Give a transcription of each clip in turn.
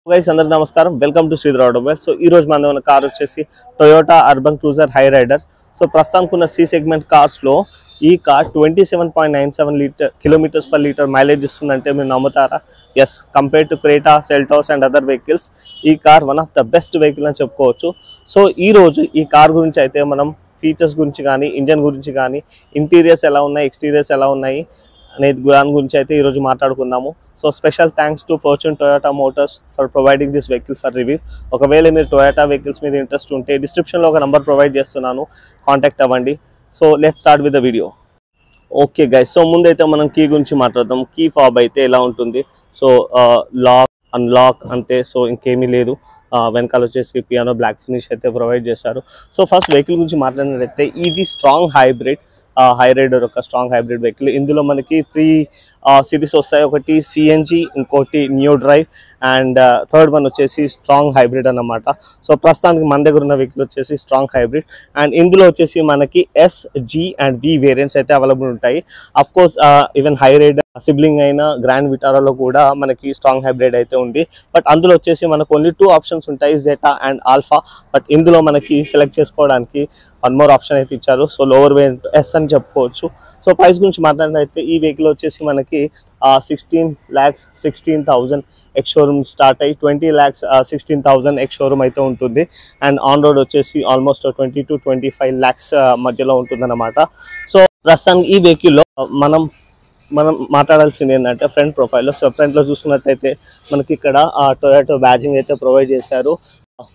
Guys, అందరికీ నమస్కారం. Welcome to Sridhar automobiles. So ఈ రోజు మన దగ్గర కార్ వచ్చేసి Toyota Urban Cruiser Hyryder. So ప్రస్తుతానికి ఉన్న సి సెగ్మెంట్ కార్స్ లో ఈ car 27.97 kilometres per litre mileage ఇస్తుందంటే మీరు నమ్ముతారా? Yes, compare to Creta, Seltos and other vehicles ఈ car one of the best vehicle అని చెప్పుకోవచ్చు. సో ఈ రోజు ఈ కార్ గురించి అయితే మనం ఫీచర్స్ గురించి కానీ, ఇంజన్ గురించి కానీ, ఇంటీరియర్స్ ఎలా ఉన్నాయి, ఎక్స్టీరియర్స్ ఎలా ఉన్నాయి అనేది దాని గురించి అయితే ఈరోజు మాట్లాడుకుందాము. So special thanks to fortune Toyota Motors for providing this vehicle for review. ఒకవేళ మీరు టొయోటా వెహికల్స్ మీద ఇంట్రెస్ట్ ఉంటే డిస్క్రిప్షన్లో ఒక నెంబర్ ప్రొవైడ్ చేస్తున్నాను, కాంటాక్ట్ అవ్వండి. So let's start with the video. Okay guys, so ముందైతే మనం కీ గురించి మాట్లాడదాం. కీ ఫాబ్ అయితే ఎలా ఉంటుంది? సో లాక్, అన్లాక్ అంతే, సో ఇంకేమీ లేదు. వెనకాల వచ్చేసి పియానో బ్లాక్ ఫినిష్ అయితే ప్రొవైడ్ చేశారు. సో ఫస్ట్ వెహికల్ గురించి మాట్లాడినట్లయితే ఇది స్ట్రాంగ్ హైబ్రిడ్ హై రైడర్, ఒక స్ట్రాంగ్ హైబ్రిడ్ వెహికల్. ఇందులో మనకి 3 సిరీస్ వస్తాయి. ఒకటి సిఎన్జి, ఇంకోటి new drive and third one వచ్చేసి స్ట్రాంగ్ హైబ్రిడ్ అన్నమాట. సో ప్రస్తుతానికి మన దగ్గర ఉన్న వెహికల్ వచ్చేసి స్ట్రాంగ్ హైబ్రిడ్ అండ్ ఇందులో వచ్చేసి మనకి S, G and V variants అయితే అవైలబుల్ ఉంటాయి. Of course even Hyryder sibling అయిన గ్రాండ్ విటారాలో కూడా మనకి స్ట్రాంగ్ హైబ్రిడ్ అయితే ఉంది. బట్ అందులో వచ్చేసి మనకు ఓన్లీ 2 ఆప్షన్స్ ఉంటాయి, జెటా అండ్ ఆల్ఫా. బట్ ఇందులో మనకి సెలెక్ట్ చేసుకోవడానికి 1 మోర్ ఆప్షన్ అయితే ఇచ్చారు. సో లోవర్ వేరియంట్ ఎస్ అని చెప్పుకోవచ్చు. సో ప్రైస్ గురించి మాట్లాడినట్లయితే ఈ వెహికల్ వచ్చేసి మనకి 16,16,000 ఎక్స్ షోరూమ్ స్టార్ట్ అయ్యి 20,16,000 ఎక్స్ షోరూమ్ అయితే ఉంటుంది. అండ్ ఆన్ రోడ్ వచ్చేసి ఆల్మోస్ట్ 20 to 25 lakhs మధ్యలో ఉంటుందన్నమాట. సో ప్రస్తుతానికి ఈ వెహికల్లో మనం మాట్లాడాల్సింది ఏంటంటే ఫ్రంట్ ప్రొఫైల్లో. సో ఫ్రంట్లో చూసుకున్నట్టయితే మనకి ఇక్కడ టొయోటా బ్యాజింగ్ అయితే ప్రొవైడ్ చేశారు,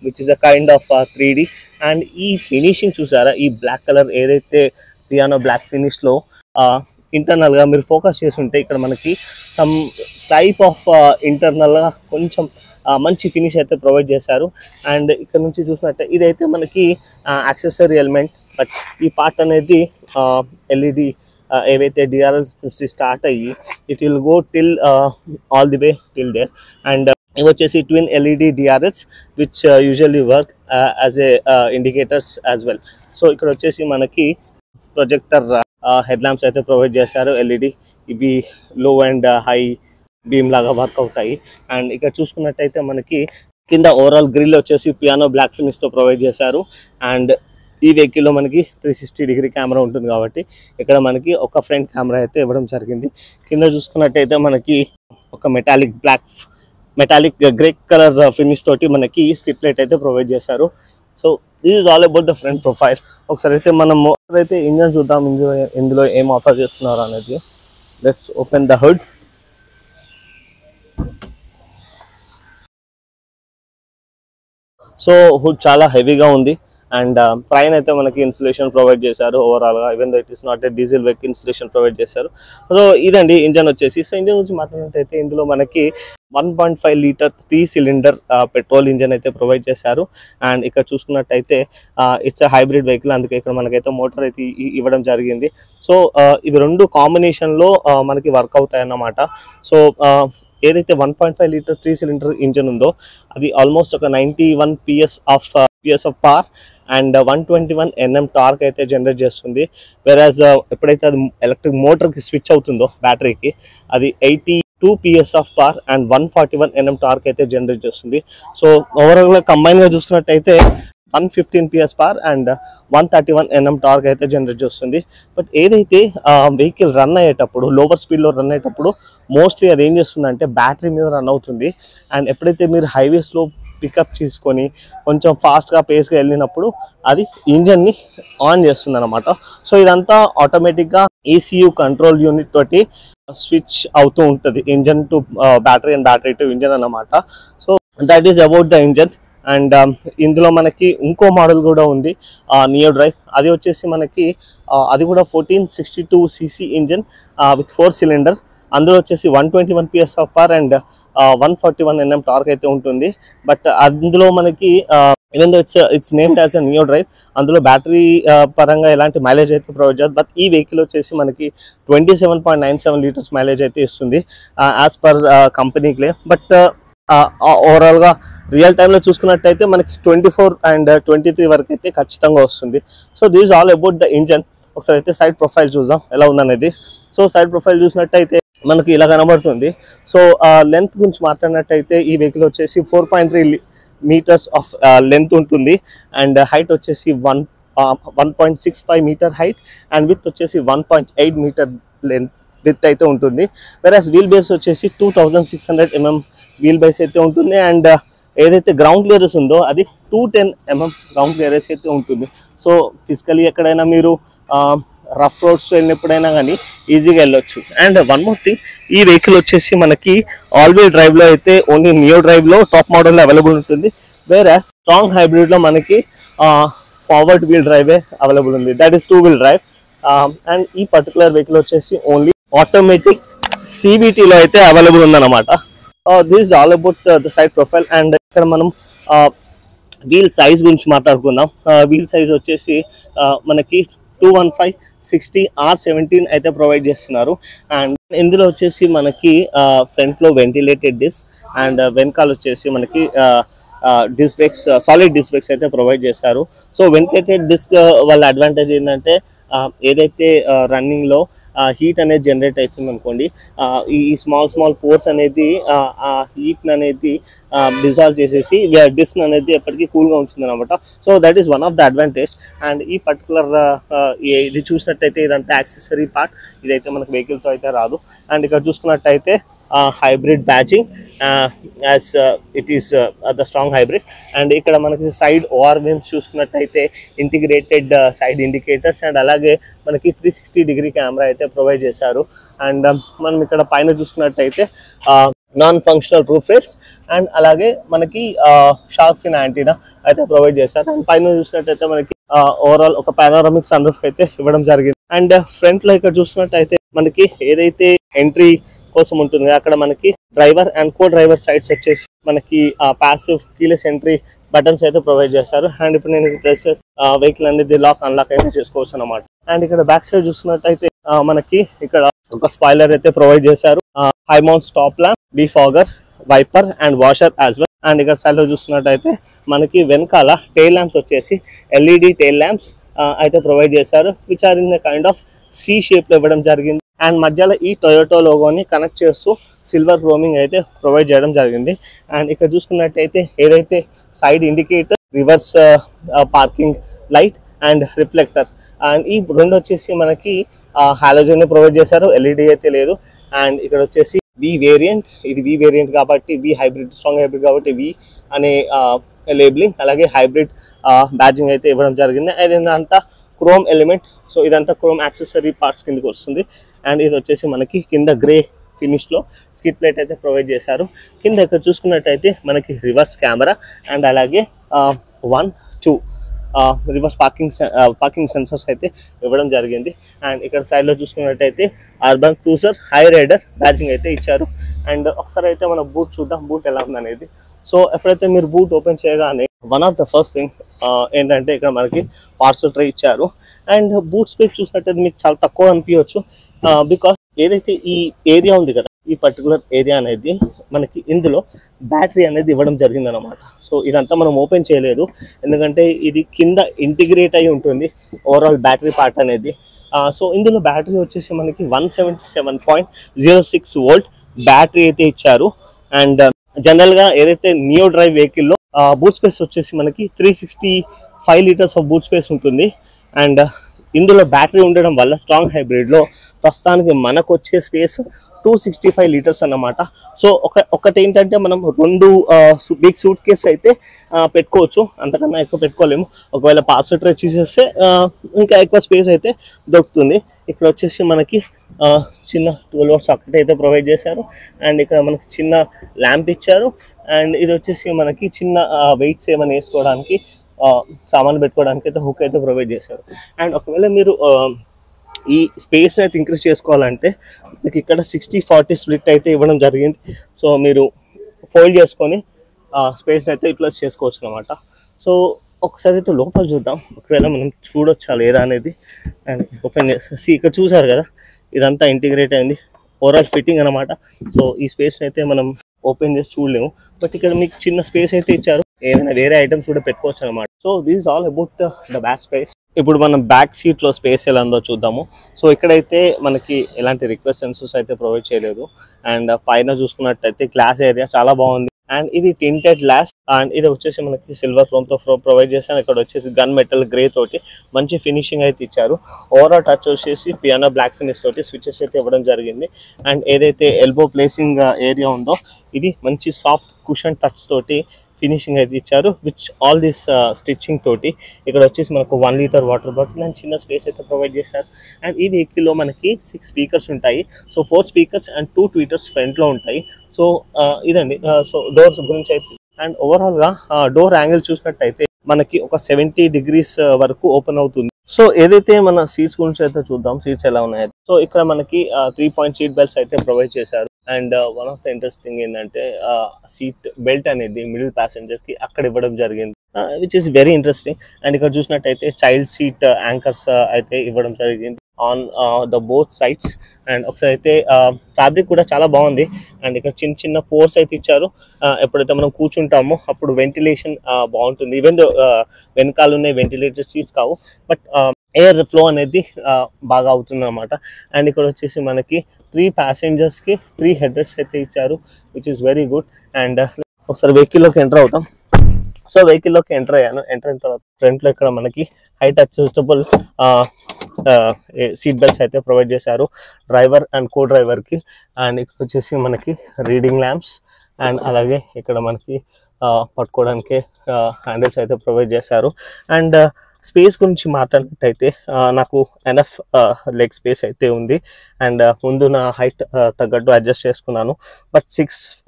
which is a kind of 3D. And ఈ ఫినిషింగ్ చూసారా, ఈ బ్లాక్ కలర్ ఏదైతే పియానో బ్లాక్ ఫినిష్లో ఇంటర్నల్గా మీరు ఫోకస్ చేసి ఉంటే ఇక్కడ మనకి సమ్ టైప్ ఆఫ్ ఇంటర్నల్గా కొంచెం మంచి ఫినిష్ అయితే ప్రొవైడ్ చేశారు. అండ్ ఇక్కడ నుంచి చూసినట్టే ఇదైతే మనకి యాక్సెసరీ ఎలిమెంట్. బట్ ఈ పార్ట్ అనేది ఎల్ఈడి ఏవైతే డిఆర్ఎల్స్ నుంచి స్టార్ట్ అయ్యి it will go till all the way till there. And ఇవి వచ్చేసి twin LED DRLs which usually work as a indicators as well. So ఇక్కడ వచ్చేసి మనకి ప్రొజెక్టర్ హెడ్ ల్యాంప్స్ అయితే ప్రొవైడ్ చేశారు ఎల్ఈడి. ఇవి లో అండ్ హై బీమ్ లాగా work అవుతాయి. అండ్ ఇక్కడ చూసుకున్నట్టయితే మనకి కింద ఓవరాల్ గ్రిల్ వచ్చేసి పియానో బ్లాక్ ఫినిష్తో ప్రొవైడ్ చేశారు. అండ్ ఈ వెహికల్లో మనకి 360-degree కెమెరా ఉంటుంది కాబట్టి ఇక్కడ మనకి ఒక ఫ్రంట్ కెమెరా అయితే ఇవ్వడం జరిగింది. కింద చూసుకున్నట్టయితే మనకి ఒక మెటాలిక్ గ్రే కలర్ ఫినిష్ తోటి మనకి స్కిప్ లైట్ అయితే ప్రొవైడ్ చేశారు. So this is all about the front profile. ఒకసారి అయితే మనం అయితే ఇంజన్ చూద్దాం, ఇందులో ఏం ఆఫర్ చేస్తున్నారు అనేది. Let's open the hood. So hood చాలా హెవీగా ఉంది అండ్ పైన అయితే మనకి ఇన్సులేషన్ ప్రొవైడ్ చేశారు ఓవరాల్గా. Even though it is not a diesel vehicle, insulation provide చేశారు. సో ఇదండి ఇంజన్ వచ్చేసి. సో ఇంజన్ గురించి మాట్లాడినట్టయితే ఇందులో మనకి 1.5 లీటర్ 3 సిలిండర్ పెట్రోల్ ఇంజన్ అయితే ప్రొవైడ్ చేశారు. అండ్ ఇక్కడ చూసుకున్నట్టయితే ఇట్స్ హైబ్రిడ్ వెహికల్, అందుకే ఇక్కడ మనకైతే మోటార్ అయితే ఇవ్వడం జరిగింది. సో ఇవి 2 కాంబినేషన్లో మనకి వర్క్ అవుతాయి అన్నమాట. సో ఏదైతే 1.5 లీటర్ 3 సిలిండర్ ఇంజన్ ఉందో అది ఆల్మోస్ట్ ఒక 91 PS of power and 121 Nm torque అయితే జనరేట్ చేస్తుంది. వెరాజ్ ఎప్పుడైతే అది ఎలక్ట్రిక్ మోటార్కి స్విచ్ అవుతుందో బ్యాటరీకి అది 82 PS of power and 141 Nm torque అయితే జనరేట్ చేస్తుంది. సో ఓవరాల్గా కంబైన్గా చూస్తున్నట్టయితే 115 PS power and 131 Nm torque అయితే జనరేట్ చేస్తుంది. బట్ ఏదైతే వెహికల్ రన్ అయ్యేటప్పుడు లోవర్ స్పీడ్లో రన్ అయ్యేటప్పుడు మోస్ట్లీ అది ఏం చేస్తుందంటే బ్యాటరీ మీద రన్ అవుతుంది. అండ్ ఎప్పుడైతే మీరు హైవేస్లో పికప్ చేసుకొని కొంచెం ఫాస్ట్గా పేస్గా వెళ్ళినప్పుడు అది ఇంజన్ని ఆన్ చేస్తుంది అనమాట. సో ఇదంతా ఆటోమేటిక్గా ECU కంట్రోల్ యూనిట్ తోటి స్విచ్ అవుతూ ఉంటుంది, engine to battery and battery to engine అన్నమాట. So that is about the engine. And ఇందులో మనకి ఇంకో మోడల్ కూడా ఉంది, నియో డ్రైవ్. అది వచ్చేసి మనకి అది కూడా 1462cc ఇంజన్ విత్ 4 సిలిండర్. అందులో వచ్చేసి 121 PS of power and 141 Nm torque అయితే ఉంటుంది. బట్ అందులో మనకి even though it's named as a neo drive, అందులో బ్యాటరీ పరంగా ఎలాంటి మైలేజ్ అయితే ప్రొవైడ్ చేస్తుంది. బట్ ఈ వెహికల్ వచ్చేసి మనకి 27.97 లీటర్స్ మైలేజ్ అయితే ఇస్తుంది as per company claim. But ఓవరాల్గా రియల్ టైంలో చూసుకున్నట్టయితే మనకి 24 and 23 వరకు అయితే ఖచ్చితంగా వస్తుంది. So this all about the engine. ఒకసారి అయితే సైడ్ ప్రొఫైల్ చూద్దాం ఎలా ఉందనేది. సో సైడ్ ప్రొఫైల్ చూసినట్టయితే మనకి ఇలా కనబడుతుంది. సో లెంత్ గురించి మాట్లాడినట్టయితే ఈ వెహికల్ వచ్చేసి 4.3 మీటర్స్ ఆఫ్ లెంత్ ఉంటుంది. అండ్ హైట్ వచ్చేసి 1.65 మీటర్ హైట్ అండ్ విత్ వచ్చేసి 1.8 మీటర్ లెంత్ విత్ అయితే ఉంటుంది. వెరాస్ వీల్ బేస్ వచ్చేసి 2600 mm వీల్ బేస్ అయితే ఉంటుంది. అండ్ ఏదైతే గ్రౌండ్ క్లియరెన్స్ ఉందో అది 210 mm గ్రౌండ్ క్లియరెన్స్ అయితే ఉంటుంది. సో ఫిజికలీ ఎక్కడైనా మీరు రఫ్ రోడ్స్ వెళ్ళినప్పుడైనా కానీ ఈజీగా వెళ్ళొచ్చు. అండ్ వన్ మోర్ థింగ్, ఈ వెహికల్ వచ్చేసి మనకి ఆల్ వీల్ డ్రైవ్లో అయితే ఓన్లీ నియో డ్రైవ్లో టాప్ మోడల్లో అవైలబుల్ ఉంటుంది. వేరే స్ట్రాంగ్ హైబ్రిడ్లో మనకి ఫార్వర్డ్ వీల్ డ్రైవే అవైలబుల్ ఉంది, that is 2 wheel drive. And ఈ పర్టికులర్ వెహికల్ వచ్చేసి ఓన్లీ ఆటోమేటిక్ CVTలో అయితే అవైలబుల్ ఉందన్నమాట. This all about the side profile. And ఇక్కడ మనం వీల్ సైజ్ గురించి మాట్లాడుకుందాం. వీల్ సైజ్ వచ్చేసి మనకి 215/60 R17 అయితే ప్రొవైడ్ చేస్తున్నారు. అండ్ ఇందులో వచ్చేసి మనకి ఫ్రంట్లో వెంటిలేటెడ్ డిస్క్ అండ్ వెనకాల వచ్చేసి మనకి disc brakes, solid disc brakes అయితే ప్రొవైడ్ చేస్తారు. సో వెంటిలేటెడ్ డిస్క్ వాళ్ళ అడ్వాంటేజ్ ఏంటంటే ఏదైతే రన్నింగ్లో హీట్ అనేది జనరేట్ అవుతుంది అనుకోండి, ఈ స్మాల్ పోర్స్ అనేది ఆ హీట్ అనేది డిజాల్వ్ చేసేసి డిస్క్ అనేది ఎప్పటికీ కూల్గా ఉంటుంది అనమాట. So that is one of the advantage. And ఈ పర్టికులర్ ఇది చూసినట్టయితే ఇదంతా యాక్సెసరీ పార్ట్, ఇదైతే మనకు వెహికల్తో అయితే రాదు. అండ్ ఇక్కడ చూసుకున్నట్టయితే hybrid badging as it is the strong hybrid. And ఇక్కడ మనకి సైడ్ OR beams చూసుకున్నట్టయితే ఇంటిగ్రేటెడ్ సైడ్ ఇండికేటర్స్ అండ్ అలాగే మనకి 360 కెమెరా అయితే ప్రొవైడ్ చేశారు. అండ్ మనం ఇక్కడ పైన చూసుకున్నట్టయితే non functional proof rates and అలాగే మనకి షార్క్ ఫిన్ యాంటీనా అయితే ప్రొవైడ్ చేశారు. అండ్ పైన చూసినట్టయితే మనకి ఓవరాల్ ఒక పానోరమిక్ సన్ రూఫ్ అయితే ఇవ్వడం జరిగింది. అండ్ ఫ్రంట్ లో ఇక్కడ చూసినట్టయితే మనకి ఏదైతే ఎంట్రీ కోసం ఉంటుంది అక్కడ మనకి driver and co driver sides వచ్చేసి మనకి పాసివ్ కీలెస్ ఎంట్రీ బటన్స్ అయితే ప్రొవైడ్ చేస్తారు. అండ్ ఇప్పుడు నేను ప్రెస్ వెహికల్ అనేది లాక్ అన్లాక్ అయితే చేసుకోవచ్చు అనమాట. అండ్ ఇక్కడ బ్యాక్ సైడ్ చూస్తున్నట్టయితే మనకి ఇక్కడ ఒక స్పాయిలర్ అయితే ప్రొవైడ్ చేశారు. High mount stop lamp, defogger, wiper and washer as well. And ఇక్కడ సైడ్ లో చూస్తున్నట్టయితే మనకి వెనకాల టైల్ ల్యాంప్స్ వచ్చేసి LED టైల్ ల్యాంప్స్ అయితే ప్రొవైడ్ చేశారు, which are in kind of C shape లో ఇవ్వడం జరిగింది. అండ్ మధ్యలో ఈ టొయోటో లోగోని కనెక్ట్ చేస్తూ సిల్వర్ క్రోమింగ్ అయితే ప్రొవైడ్ చేయడం జరిగింది. అండ్ ఇక్కడ చూసుకున్నట్టయితే ఏదైతే side indicator, reverse parking light and reflector, and ఈ రెండు వచ్చేసి మనకి హాలోజన్ ప్రొవైడ్ చేశారు, LED అయితే లేదు. అండ్ ఇక్కడ వచ్చేసి V వేరియంట్, ఇది V వేరియంట్ కాబట్టి V హైబ్రిడ్, స్ట్రాంగ్ హైబ్రిడ్ కాబట్టి V అనే లేబులింగ్, అలాగే హైబ్రిడ్ బ్యాడ్జింగ్ అయితే ఇవ్వడం జరిగింది. ఇదంతా క్రోమ్ ఎలిమెంట్, సో ఇదంతా క్రోమ్ యాక్సెసరీ పార్ట్స్ కిందకి వస్తుంది. అండ్ ఇది వచ్చేసి మనకి కింద గ్రే ఫినిష్ లో స్కిడ్ ప్లేట్ అయితే ప్రొవైడ్ చేశారు. కింద ఇక్కడ చూసుకున్నట్టయితే మనకి రివర్స్ కెమెరా అండ్ అలాగే 1, 2 రివర్స్ పార్కింగ్ సెన్సర్స్ అయితే ఇవ్వడం జరిగింది. అండ్ ఇక్కడ సైడ్ లో చూసుకున్నట్టయితే Urban Cruiser Hyryder badging అయితే ఇచ్చారు. అండ్ ఒకసారి అయితే మనం బూట్ చూద్దాం, బూట్ ఎలా ఉందనేది. సో ఎప్పుడైతే మీరు బూట్ ఓపెన్ చేయగానే one of the first thing ఏంటంటే ఇక్కడ మనకి పార్సల్ ట్రే ఇచ్చారు. అండ్ బూట్ స్పేస్ చూసినట్టయితే మీకు చాలా తక్కువ అనిపించవచ్చు, బికాస్ ఏదైతే ఈ ఏరియా ఉంది కదా, ఈ పర్టికులర్ ఏరియా అనేది మనకి ఇందులో బ్యాటరీ అనేది ఇవ్వడం జరిగింది అనమాట. సో ఇదంతా మనం ఓపెన్ చేయలేదు, ఎందుకంటే ఇది కింద ఇంటిగ్రేట్ అయి ఉంటుంది ఓవరాల్ బ్యాటరీ పార్ట్ అనేది. సో ఇందులో బ్యాటరీ వచ్చేసి మనకి 177.06 వోల్ట్ బ్యాటరీ అయితే ఇచ్చారు. అండ్ జనరల్గా ఏదైతే నియో డ్రైవ్ వెహికల్లో బూట్ స్పేస్ వచ్చేసి మనకి 365 లీటర్స్ ఆఫ్ బూట్ స్పేస్ ఉంటుంది. అండ్ ఇందులో బ్యాటరీ ఉండడం వల్ల స్ట్రాంగ్ హైబ్రిడ్లో ప్రస్తుతానికి మనకు వచ్చే స్పేస్ 265 లీటర్స్ అన్నమాట. సో ఒకటి ఏంటంటే మనం 2 బిగ్ సూట్ కేస్ అయితే పెట్టుకోవచ్చు, అంతకన్నా ఎక్కువ పెట్టుకోలేము. ఒకవేళ పార్సల్ ట్రే చేసేస్తే ఇంకా ఎక్కువ స్పేస్ అయితే దొరుకుతుంది. ఇక్కడ వచ్చేసి మనకి చిన్న 12 వాట్స్ సాకెట్ అయితే ప్రొవైడ్ చేశారు. అండ్ ఇక్కడ మనకి చిన్న ల్యాంప్ ఇచ్చారు. అండ్ ఇది వచ్చేసి మనకి చిన్న వెయిట్స్ ఏమైనా వేసుకోవడానికి, సామాన్లు పెట్టుకోవడానికి అయితే హుక్ అయితే ప్రొవైడ్ చేశారు. అండ్ ఒకవేళ మీరు ఈ స్పేస్ అయితే ఇంక్రీజ్ చేసుకోవాలంటే మీకు ఇక్కడ 60-40 స్ప్లిట్ అయితే ఇవ్వడం జరిగింది. సో మీరు ఫోల్డ్ చేసుకొని స్పేస్ అయితే యూటిలైజ్ చేసుకోవచ్చు అనమాట. సో ఒకసారి అయితే లోపల చూద్దాం, ఒకవేళ మనం చూడొచ్చా లేదా అనేది. అండ్ ఓపెన్ చేసి ఇక్కడ చూసారు కదా, ఇదంతా ఇంటిగ్రేట్ అయింది, ఓవరాల్ ఫిట్టింగ్ అనమాట. సో ఈ స్పేస్ అయితే మనం ఓపెన్ చేసి చూడలేము, బట్ ఇక్కడ మీకు చిన్న స్పేస్ అయితే ఇచ్చారు, ఏదైనా వేరే ఐటమ్స్ కూడా పెట్టుకోవచ్చు అనమాట. So this is all about the back space. ఇప్పుడు మనం బ్యాక్ సీట్లో స్పేస్ ఎలా ఉందో చూద్దాము. సో ఇక్కడైతే మనకి ఎలాంటి రిక్వెస్ట్ సెన్సర్స్ అయితే ప్రొవైడ్ చేయలేదు. అండ్ పైన చూసుకున్నట్టయితే గ్లాస్ ఏరియా చాలా బాగుంది. అండ్ ఇది టింటెడ్ గ్లాస్ అండ్ ఇది వచ్చేసి మనకి సిల్వర్ ఫ్లోమ్తో ప్రొవైడ్ చేశాను. ఇక్కడ వచ్చేసి గన్ మెటల్ గ్రే తోటి మంచి ఫినిషింగ్ అయితే ఇచ్చారు. ఓవరాల్ టచ్ వచ్చేసి పియానో బ్లాక్ ఫినిష్ తోటి స్విచెస్ అయితే ఇవ్వడం జరిగింది. అండ్ ఏదైతే ఎల్బో ప్లేసింగ్ ఏరియా ఉందో ఇది మంచి సాఫ్ట్ కుషన్ టచ్ తోటి ఫినిషింగ్ అయితే ఇచ్చారు. విచ్ ఆల్ దిస్ స్టిచ్చింగ్ తోటి ఇక్కడ వచ్చేసి మనకు 1 లీటర్ వాటర్ బాటిల్ అండ్ చిన్న స్పేస్ అయితే ప్రొవైడ్ చేశారు. అండ్ ఈ వెహికల్లో మనకి 6 స్పీకర్స్ ఉంటాయి. సో 4 స్పీకర్స్ అండ్ 2 ట్వీటర్స్ ఫ్రంట్లో ఉంటాయి. సో ఇదండి. సో డోర్స్ గురించి అయితే అండ్ ఓవరాల్గా డోర్ యాంగిల్ చూసినట్టయితే మనకి ఒక 70 degrees వరకు ఓపెన్ అవుతుంది. సో ఏదైతే మన సీట్స్ గురించి అయితే చూద్దాం, సీట్స్ ఎలా ఉన్నాయి. సో ఇక్కడ మనకి 3 point సీట్ బెల్ట్స్ అయితే ప్రొవైడ్ చేశారు. And one of the interesting ఏంటంటే సీట్ బెల్ట్ అనేది మిడిల్ ప్యాసింజర్స్ కి అక్కడ ఇవ్వడం జరిగింది, which is very interesting. And ఇక్కడ చూసినట్టయితే చైల్డ్ సీట్ యాంకర్స్ అయితే ఇవ్వడం జరిగింది on the both sides. And ఒకసారి అయితే ఫ్యాబ్రిక్ కూడా చాలా బాగుంది. అండ్ ఇక్కడ చిన్న చిన్న పోర్స్ అయితే ఇచ్చారు. ఎప్పుడైతే మనం కూర్చుంటామో అప్పుడు వెంటిలేషన్ బాగుంటుంది. ఈవెన్ వెనకాల ఉన్న వెంటిలేటెడ్ సీట్స్ కావు, బట్ ఎయిర్ ఫ్లో అనేది బాగా అవుతుంది అనమాట. అండ్ ఇక్కడ వచ్చేసి మనకి 3 passengers కి 3 హెడ్ రెస్ట్ అయితే ఇచ్చారు, which is very good. And ఒకసారి వెహికల్లోకి ఎంటర్ అవుతాం. సో వెహికల్లోకి ఎంటర్ అయ్యాను. ఎంటర్ అయిన తర్వాత ఫ్రంట్లో ఇక్కడ మనకి హైట్ అడ్జస్టబుల్ సీట్ బెల్ట్స్ అయితే ప్రొవైడ్ చేశారు డ్రైవర్ అండ్ కో డ్రైవర్కి. అండ్ ఇక్కడ వచ్చేసి మనకి రీడింగ్ ల్యాంప్స్ అండ్ అలాగే ఇక్కడ మనకి పట్టుకోవడానికి హ్యాండిల్స్ అయితే ప్రొవైడ్ చేశారు. అండ్ స్పేస్ గురించి మాట్లాడినట్టయితే నాకు ఎనఫ్ లెగ్ స్పేస్ అయితే ఉంది. అండ్ ముందు నా హైట్ తగ్గట్టు అడ్జస్ట్ చేసుకున్నాను. బట్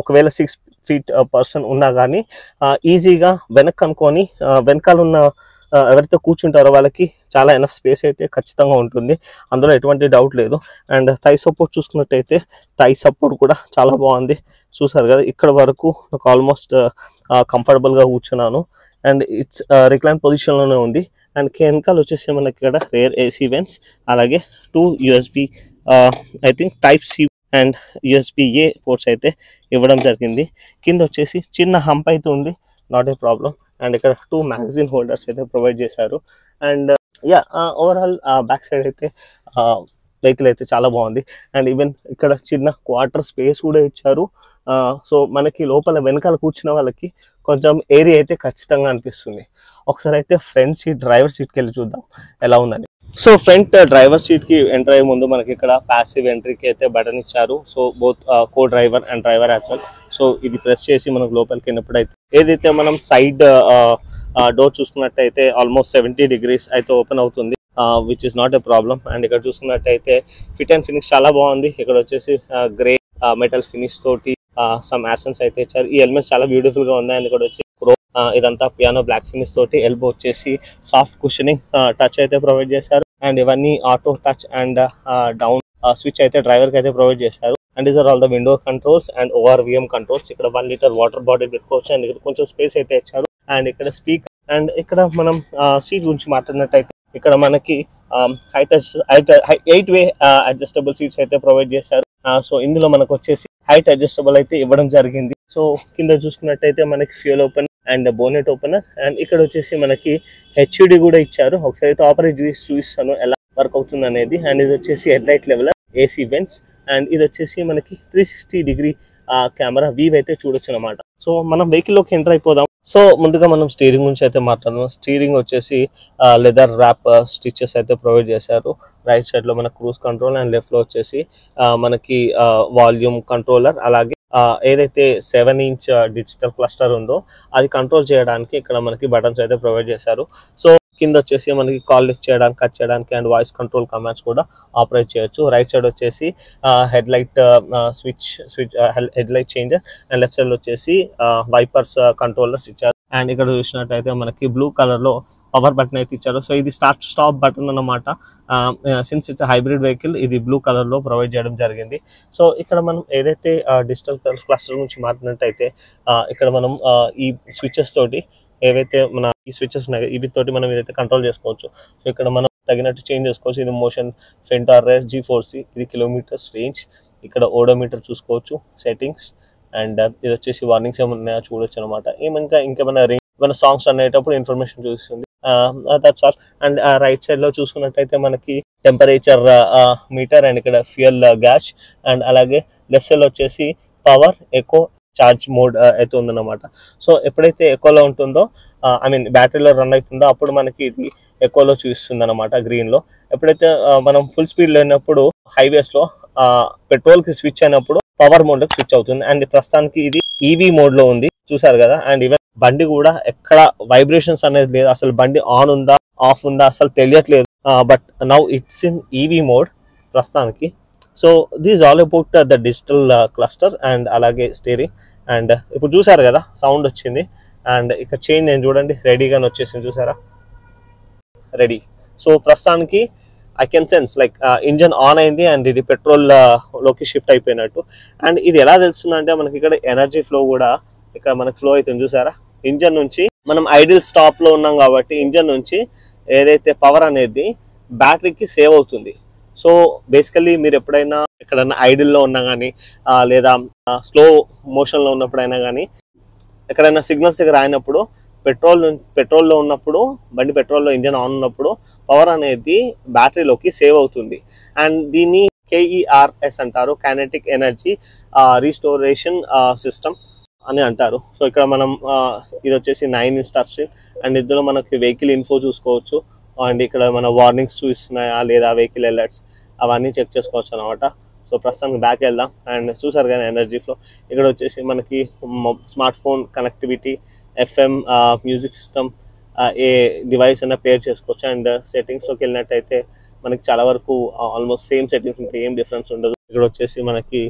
ఒకవేళ 6 feet పర్సన్ ఉన్నా కానీ ఈజీగా వెనక్కి అనుకొని వెనకాల ఉన్న ఎవరైతే కూర్చుంటారో వాళ్ళకి చాలా ఎనఫ్ స్పేస్ అయితే ఖచ్చితంగా ఉంటుంది, అందులో ఎటువంటి డౌట్ లేదు. అండ్ థై సపోర్ట్ చూసుకున్నట్టయితే థై సపోర్ట్ కూడా చాలా బాగుంది. చూసారు కదా, ఇక్కడ వరకు నాకు ఆల్మోస్ట్ కంఫర్టబుల్గా కూర్చున్నాను. అండ్ ఇట్స్ రిక్లైన్ పొజిషన్లోనే ఉంది. అండ్ వెనకాల వచ్చేసి మనకి ఇక్కడ రేర్ ఏసీ వెంట్స్, అలాగే 2 USB I think type C and USB-A ports అయితే ఇవ్వడం జరిగింది. కింద వచ్చేసి చిన్న హంప్ అయితే ఉంది, నాట్ ఏ ప్రాబ్లం. అండ్ ఇక్కడ 2 మ్యాగజైన్ హోల్డర్స్ అయితే ప్రొవైడ్ చేశారు. అండ్ ఓవరాల్ బ్యాక్ సైడ్ అయితే వెహికల్ అయితే చాలా బాగుంది. అండ్ ఈవెన్ ఇక్కడ చిన్న క్వార్టర్ స్పేస్ కూడా ఇచ్చారు. సో మనకి లోపల వెనకాల కూర్చున్న వాళ్ళకి కొంచెం ఏరియా అయితే ఖచ్చితంగా అనిపిస్తుంది. ఒకసారి అయితే ఫ్రంట్ సీట్ డ్రైవర్ సీట్కి వెళ్ళి చూద్దాం ఎలా ఉందని. సో ఫ్రంట్ డ్రైవర్ సీట్కి ఎంటర్ అయ్యే ముందు మనకి ఇక్కడ ప్యాసివ్ ఎంట్రీకి అయితే బటన్ ఇచ్చారు. So both co driver and driver as well. So ఇది ప్రెస్ చేసి మనకు లోపలికి వెళ్ళినప్పుడు అయితే ఏదైతే మనం సైడ్ డోర్ చూసుకున్నట్టయితే ఆల్మోస్ట్ 70 degrees అయితే ఓపెన్ అవుతుంది, which is not a problem. And ఇక్కడ చూసుకున్నట్టయితే ఫిట్ అండ్ ఫినిష్ చాలా బాగుంది. ఇక్కడ వచ్చేసి గ్రే మెటల్ ఫినిష్ తోటి సమ్ యాసన్స్ అయితే ఇచ్చారు. ఈ ఎలిమెంట్స్ చాలా బ్యూటిఫుల్ గా ఉన్నాయి. అండ్ ఇక్కడ వచ్చి ఇదంతా పియానో బ్లాక్ ఫినిష్ తోటి, ఎల్బో వచ్చేసి సాఫ్ట్ కుషనింగ్ టచ్ అయితే ప్రొవైడ్ చేశారు. అండ్ ఇవన్నీ auto touch and down switch అయితే డ్రైవర్ కి అయితే ప్రొవైడ్ చేశారు. And these are all the window controls and ORVM controls. ఇక్కడ 1 లీటర్ వాటర్ బాటిల్ పెట్టుకోవచ్చు. అండ్ ఇక్కడ కొంచెం స్పేస్ అయితే ఇచ్చారు. అండ్ ఇక్కడ స్పీకర్. అండ్ ఇక్కడ మనం సీట్ గురించి మాట్లాడినట్టయితే ఇక్కడ మనకి 8-way అడ్జస్టబుల్ సీట్స్ అయితే ప్రొవైడ్ చేశారు. సో ఇందులో మనకు వచ్చేసి హైట్ అడ్జస్టబుల్ అయితే ఇవ్వడం జరిగింది. సో కింద చూసుకున్నట్టయితే మనకి fuel opener and bonnet opener. And ఇక్కడ వచ్చేసి మనకి HUD కూడా ఇచ్చారు. ఒకసారి అయితే ఆపరేట్ చేసి చూపిస్తాను ఎలా వర్క్ అవుతుంది అనేది. అండ్ ఇది వచ్చేసి head light level, AC vents. And ఇది వచ్చేసి మనకి 360-degree కెమెరా వ్యూ అయితే చూడొచ్చు అనమాట. సో మనం వెహికల్లోకి ఎంటర్ అయిపోదాం. సో ముందుగా మనం స్టీరింగ్ గురించి అయితే మాట్లాడదాం. స్టీరింగ్ వచ్చేసి లెదర్ ర్యాప్ స్టిచెస్ అయితే ప్రొవైడ్ చేశారు. రైట్ సైడ్ లో మన క్రూజ్ కంట్రోల్ అండ్ లెఫ్ట్ లో వచ్చేసి మనకి వాల్యూమ్ కంట్రోలర్, అలాగే ఏదైతే 7-inch డిజిటల్ క్లస్టర్ ఉందో అది కంట్రోల్ చేయడానికి ఇక్కడ మనకి బటన్స్ అయితే ప్రొవైడ్ చేశారు. సో కింద వచ్చేసి మనకి కాల్ లిఫ్ట్ చేయడానికి, కట్ చేయడానికి అండ్ వాయిస్ కంట్రోల్ కమాండ్స్ కూడా ఆపరేట్ చేయొచ్చు. రైట్ సైడ్ వచ్చేసి head light switch head light changer. And left side వచ్చేసి వైపర్స్ కంట్రోలర్స్ ఇచ్చారు. అండ్ ఇక్కడ చూసినట్టయితే మనకి బ్లూ కలర్ లో పవర్ బటన్ అయితే ఇచ్చారు. సో ఇది స్టార్ట్ స్టాప్ బటన్ అన్నమాట. సిన్స్ ఇట్స్ హైబ్రిడ్ వెహికల్, ఇది బ్లూ కలర్ లో ప్రొవైడ్ చేయడం జరిగింది. సో ఇక్కడ మనం ఏదైతే డిజిటల్ క్లస్టర్ గురించి మాట్లాడినట్టయితే ఇక్కడ మనం ఈ స్విచెస్ తోటి ఏవైతే మన ఈ స్విచెస్ ఉన్నాయి వీటితోటి మనం ఏదైతే కంట్రోల్ చేసుకోవచ్చు. సో ఇక్కడ మనం తగినట్టు చేంజ్ చేసుకోవచ్చు. ఇది motion, front are right, G4C, ఇది కిలోమీటర్స్ రేంజ్. ఇక్కడ ఓడోమీటర్ చూసుకోవచ్చు, సెట్టింగ్స్. అండ్ ఇది వచ్చేసి వార్నింగ్స్ ఏమన్నా చూడొచ్చు అనమాట. ఇంకేమైనా రేంజ్, ఏమైనా సాంగ్స్ అనేటప్పుడు ఇన్ఫర్మేషన్ చూపిస్తుంది. That's all. And right side లో చూసుకున్నట్టయితే మనకి టెంపరేచర్ మీటర్ అండ్ ఇక్కడ ఫ్యూయల్ గ్యాస్, అండ్ అలాగే లెఫ్ట్ సైడ్ లో వచ్చేసి పవర్ ఎకో చార్జ్ మోడ్ అయితే ఉందన్నమాట. సో ఎప్పుడైతే ఎకోలో ఉంటుందో ఐ మీన్ బ్యాటరీలో రన్ అవుతుందో అప్పుడు మనకి ఇది ఎకోలో చూపిస్తుంది అనమాట గ్రీన్ లో. ఎప్పుడైతే మనం ఫుల్ స్పీడ్ లేనప్పుడు హైవేస్ లో పెట్రోల్ కి స్విచ్ అయినప్పుడు పవర్ మోడ్ లోకి స్విచ్ అవుతుంది. అండ్ ప్రస్తుతానికి ఇది ఈవీ మోడ్ లో ఉంది, చూసారు కదా. అండ్ ఈవెన్ బండి కూడా ఎక్కడ వైబ్రేషన్స్ అనేది లేదు, అసలు బండి ఆన్ ఉందా ఆఫ్ ఉందా అసలు తెలియట్లేదు. But now it's in EV mode ప్రస్తుతానికి. So this all about the digital cluster and అలాగే స్టీరింగ్. అండ్ ఇప్పుడు చూసారు కదా సౌండ్ వచ్చింది, అండ్ ఇక్కడ చేంజ్ నేను చూడండి రెడీగానే వచ్చేసింది, చూసారా రెడీ. సో ప్రస్తుతానికి I can sense like engine on అయింది అండ్ ఇది పెట్రోల్ లోకి షిఫ్ట్ అయిపోయినట్టు. అండ్ ఇది ఎలా తెలుస్తుందంటే మనకి ఇక్కడ ఎనర్జీ ఫ్లో కూడా ఇక్కడ మనకి ఫ్లో అవుతుంది, చూసారా. ఇంజన్ నుంచి మనం ఐడిల్ స్టాప్ లో ఉన్నాం కాబట్టి ఇంజన్ నుంచి ఏదైతే పవర్ అనేది బ్యాటరీకి సేవ్ అవుతుంది. సో బేసికల్లీ మీరు ఎప్పుడైనా ఎక్కడైనా ఐడిల్లో ఉన్నా కానీ లేదా స్లో మోషన్లో ఉన్నప్పుడైనా కానీ ఎక్కడైనా సిగ్నల్స్ దగ్గర అయినప్పుడు పెట్రోల్లో ఉన్నప్పుడు బండి పెట్రోల్లో ఇంజన్ ఆన్ ఉన్నప్పుడు పవర్ అనేది బ్యాటరీలోకి సేవ్ అవుతుంది. అండ్ దీన్ని KERS అంటారు, కైనెటిక్ ఎనర్జీ రీస్టోరేషన్ సిస్టమ్ అని అంటారు. సో ఇక్కడ మనం ఇది వచ్చేసి 9-inch టచ్ స్క్రీన్ అండ్ ఇందులో మనకి వెహికల్ ఇన్ఫో చూసుకోవచ్చు. అండ్ ఇక్కడ మన వార్నింగ్స్ చూస్తున్నాయా లేదా వెహికల్ అలర్ట్స్ అవన్నీ చెక్ చేసుకోవచ్చు అనమాట. సో ప్రస్తుతానికి బ్యాక్ వెళ్దాం. అండ్ చూసారు కానీ ఎనర్జీ ఫ్లో ఇక్కడ వచ్చేసి మనకి smart phone connectivity, FM, music system, ఏ డివైస్ అయినా పేర్ చేసుకోవచ్చు. అండ్ సెట్టింగ్స్లోకి వెళ్ళినట్టయితే మనకి చాలా వరకు ఆల్మోస్ట్ సేమ్ సెట్టింగ్స్ ఉంటాయి, ఏం డిఫరెన్స్ ఉండదు. ఇక్కడ వచ్చేసి మనకి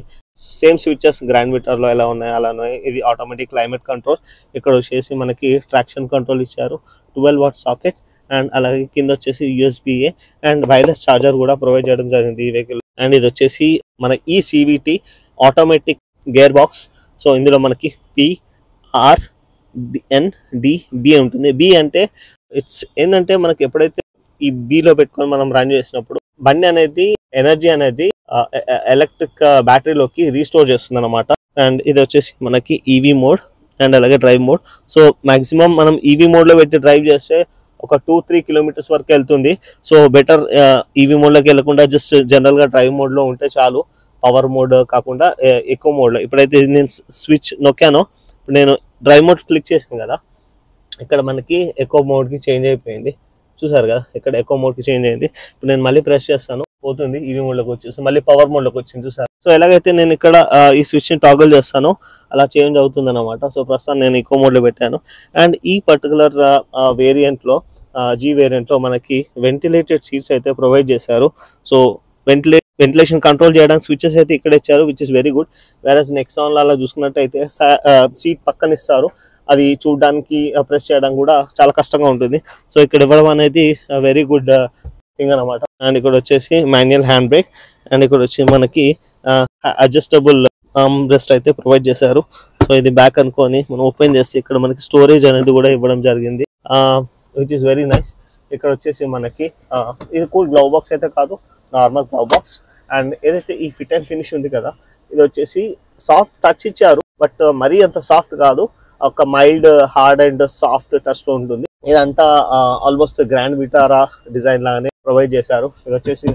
సేమ్ స్విచెస్ గ్రాండ్ మీటర్లో ఎలా ఉన్నాయి అలా ఉన్నాయి. ఇది ఆటోమేటిక్ క్లైమేట్ కంట్రోల్. ఇక్కడ వచ్చేసి మనకి ట్రాక్షన్ కంట్రోల్ ఇచ్చారు, 12 watt సాకెట్, అండ్ అలాగే కింద వచ్చేసి USB-A అండ్ వైర్లెస్ ఛార్జర్ కూడా ప్రొవైడ్ చేయడం జరిగింది ఈ వెహికల్. అండ్ ఇది వచ్చేసి మన CVT automatic gear box. So ఇందులో మనకి PRNDB ఉంటుంది. B అంటే ఇట్స్ ఏంటంటే మనకి ఎప్పుడైతే ఈ బీలో పెట్టుకొని మనం రన్ చేసినప్పుడు బండి అనేది ఎనర్జీ అనేది ఎలక్ట్రిక్ బ్యాటరీలోకి రీస్టోర్ చేస్తుంది అనమాట. అండ్ ఇది వచ్చేసి మనకి EV మోడ్ అండ్ అలాగే డ్రైవ్ మోడ్. సో మాక్సిమం మనం EV మోడ్లో పెట్టి డ్రైవ్ చేస్తే ఒక 2-3 kilometers వరకు వెళ్తుంది. సో బెటర్ EV మోడ్లోకి వెళ్ళకుండా జస్ట్ జనరల్గా డ్రైవ్ మోడ్లో ఉంటే చాలు, పవర్ మోడ్ కాకుండా ఎక్కువ మోడ్లో. ఇప్పుడైతే నేను స్విచ్ నొక్కానో ఇప్పుడు నేను డ్రైవ్ మోడ్ క్లిక్ చేసాను కదా, ఇక్కడ మనకి ఎక్కువ మోడ్కి చేంజ్ అయిపోయింది, చూసారు కదా. ఇక్కడ ఎక్కువ మోడ్కి చేంజ్ అయింది. ఇప్పుడు నేను మళ్ళీ ప్రెస్ చేస్తాను, పోతుంది EV మోడ్లోకి వచ్చేసి మళ్ళీ పవర్ మోడ్లోకి వచ్చింది, చూసారు. సో ఎలాగైతే నేను ఇక్కడ ఈ స్విచ్ని టాగల్ చేస్తానో అలా చేంజ్ అవుతుంది అనమాట. సో ప్రస్తుతం నేను ఎక్కువ మోడ్లో పెట్టాను. అండ్ ఈ పర్టికులర్ వేరియంట్లో G వేరియంట్లో మనకి వెంటిలేటెడ్ సీట్స్ అయితే ప్రొవైడ్ చేశారు. సో వెంటిలేషన్ కంట్రోల్ చేయడానికి స్విచెస్ అయితే ఇక్కడ ఇచ్చారు, విచ్ ఇస్ వెరీ గుడ్. వేరస్ నెక్సాన్లో అలా చూసుకున్నట్టయితే సీట్ పక్కన ఇస్తారు, అది చూడడానికి ప్రెస్ చేయడానికి కూడా చాలా కష్టంగా ఉంటుంది. సో ఇక్కడ ఇవ్వడం అనేది వెరీ గుడ్ థింగ్ అనమాట. అండ్ ఇక్కడ వచ్చేసి మాన్యువల్ హ్యాండ్ బ్రేక్ అండ్ ఇక్కడ వచ్చి మనకి అడ్జస్టబుల్ ఆర్మ్ రెస్ట్ అయితే ప్రొవైడ్ చేశారు. సో ఇది బ్యాక్ అనుకొని మనం ఓపెన్ చేస్తే ఇక్కడ మనకి స్టోరేజ్ అనేది కూడా ఇవ్వడం జరిగింది, విచ్ ఇస్ వెరీ నైస్. ఇక్కడ వచ్చేసి మనకి ఇది కూల్ గ్లవ్ బాక్స్ అయితే కాదు, నార్మల్ గ్లవ్ బాక్స్. అండ్ ఏదైతే ఈ ఫిట్ అండ్ ఫినిష్ ఉంది కదా, ఇది వచ్చేసి సాఫ్ట్ టచ్ ఇచ్చారు, బట్ మరీ అంత సాఫ్ట్ కాదు, ఒక mild hard and soft touch లో ఉంటుంది. ఇదంతా ఆల్మోస్ట్ గ్రాండ్ విటారా డిజైన్ లాగానే ప్రొవైడ్ చేశారు. ఇది వచ్చేసి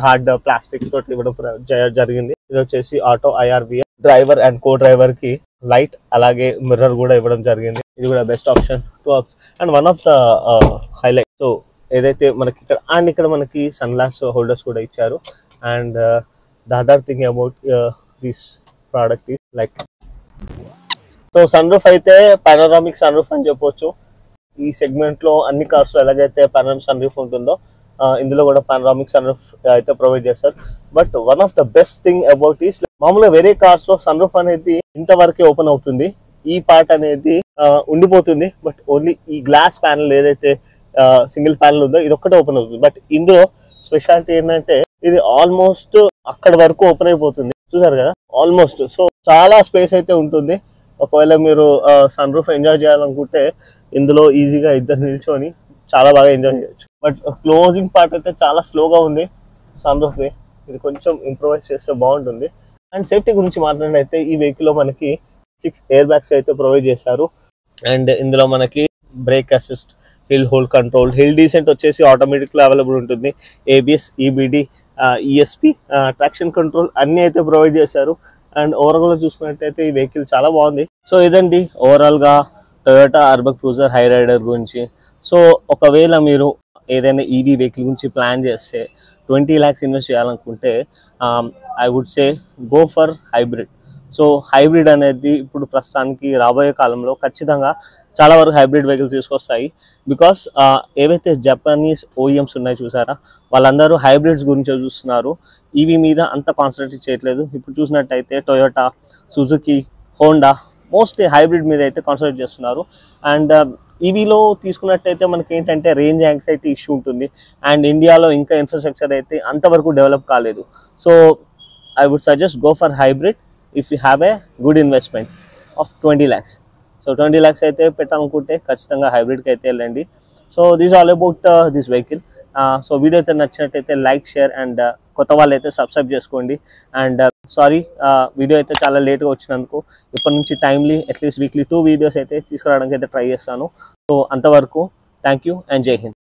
హార్డ్ ప్లాస్టిక్ తోటి ఇవ్వడం జరిగింది. ఇది వచ్చేసి auto IRVM, driver and co driver కి లైట్ అలాగే మిర్రర్ కూడా ఇవ్వడం జరిగింది. ఇది కూడా best option. And one of the highlight so ఏదైతే మనకి ఇక్కడ మనకి సన్ గ్లాస్ హోల్డర్స్ కూడా ఇచ్చారు. And the other thing about this product is like so sunroof అయితే పానోరామిక్ సన్ రూఫ్ అని చెప్పొచ్చు. ఈ సెగ్మెంట్ లో అన్ని కార్స్ లో ఎలాగైతే పానోరామిక్ సన్ రూఫ్ ఉంటుందో ఇందులో కూడా పానోరామిక్ సన్ రూఫ్ అయితే ప్రొవైడ్ చేస్తారు. But one of the best thing about is మామూలుగా వేరే కార్స్ లో సన్ రూఫ్ అనేది ఇంతవరకే ఓపెన్ అవుతుంది, ఈ పార్ట్ అనేది ఉండిపోతుంది. బట్ ఓన్లీ ఈ గ్లాస్ ప్యానల్ ఏదైతే సింగిల్ ప్యానల్ ఉందో ఇది ఒక్కటే ఓపెన్ అవుతుంది. బట్ ఇందులో స్పెషాలిటీ ఏంటంటే ఇది ఆల్మోస్ట్ అక్కడ వరకు ఓపెన్ అయిపోతుంది, చూసారు కదా ఆల్మోస్ట్. సో చాలా స్పేస్ అయితే ఉంటుంది. ఒకవేళ మీరు సన్ రూఫ్ ఎంజాయ్ చేయాలనుకుంటే ఇందులో ఈజీగా ఇద్దరు నిల్చొని చాలా బాగా ఎంజాయ్ చేయొచ్చు. బట్ క్లోజింగ్ పార్ట్ అయితే చాలా స్లోగా ఉంది సన్ రూఫ్, ఇది కొంచెం ఇంప్రూవైజ్ చేస్తే బాగుంటుంది. అండ్ సేఫ్టీ గురించి మాట్లాడినైతే ఈ వెహికల్ లో మనకి 6 airbags అయితే ప్రొవైడ్ చేశారు. అండ్ ఇందులో మనకి break assist, hill hold control, hill decent వచ్చేసి ఆటోమేటిక్లో అవైలబుల్ ఉంటుంది. ABS, EBD, ESP, traction control అన్నీ అయితే ప్రొవైడ్ చేశారు. అండ్ ఓవరాల్గా చూసుకున్నట్టయితే ఈ వెహికల్ చాలా బాగుంది. సో ఇదండి ఓవరాల్గా Toyota Urban Cruiser Hyryder గురించి. సో ఒకవేళ మీరు ఏదైనా ఈవీ వెహికల్ గురించి ప్లాన్ చేస్తే 20 lakhs ఇన్వెస్ట్ చేయాలనుకుంటే I would say go for hybrid. So hybrid అనేది ఇప్పుడు ప్రస్తుతానికి రాబోయే కాలంలో ఖచ్చితంగా చాలా వరకు హైబ్రిడ్ వెహికల్స్ తీసుకొస్తాయి. బికాస్ ఏవైతే జపనీస్ ఓఈఎమ్స్ ఉన్నాయో చూసారా, వాళ్ళందరూ హైబ్రిడ్స్ గురించి చూస్తున్నారు, ఈవీ మీద అంత కాన్సన్ట్రేట్ చేయట్లేదు. ఇప్పుడు చూసినట్టయితే Toyota, Suzuki, Honda mostly hybrid మీద అయితే కాన్సన్ట్రేట్ చేస్తున్నారు. అండ్ ఈవీలో తీసుకున్నట్టయితే మనకి ఏంటంటే రేంజ్ యాంగ్జైటీ ఇష్యూ ఉంటుంది. అండ్ ఇండియాలో ఇంకా ఇన్ఫ్రాస్ట్రక్చర్ అయితే అంతవరకు డెవలప్ కాలేదు. So I would suggest go for hybrid if you have a good investment of 20 lakhs. So 20 lakhs అయితే పెట్టాలనుకుంటే ఖచ్చితంగా హైబ్రిడ్కి అయితే వెళ్ళండి. So this all about this vehicle. So video అయితే నచ్చినట్టయితే లైక్, షేర్ అండ్ కొత్త వాళ్ళు అయితే సబ్స్క్రైబ్ చేసుకోండి. అండ్ సారీ వీడియో అయితే చాలా లేట్గా వచ్చినందుకు. ఇప్పటి నుంచి టైమ్లీ అట్లీస్ట్ వీక్లీ 2 వీడియోస్ అయితే తీసుకురావడానికి అయితే ట్రై చేస్తాను. సో అంతవరకు థ్యాంక్ యూ అండ్ జై హింద్.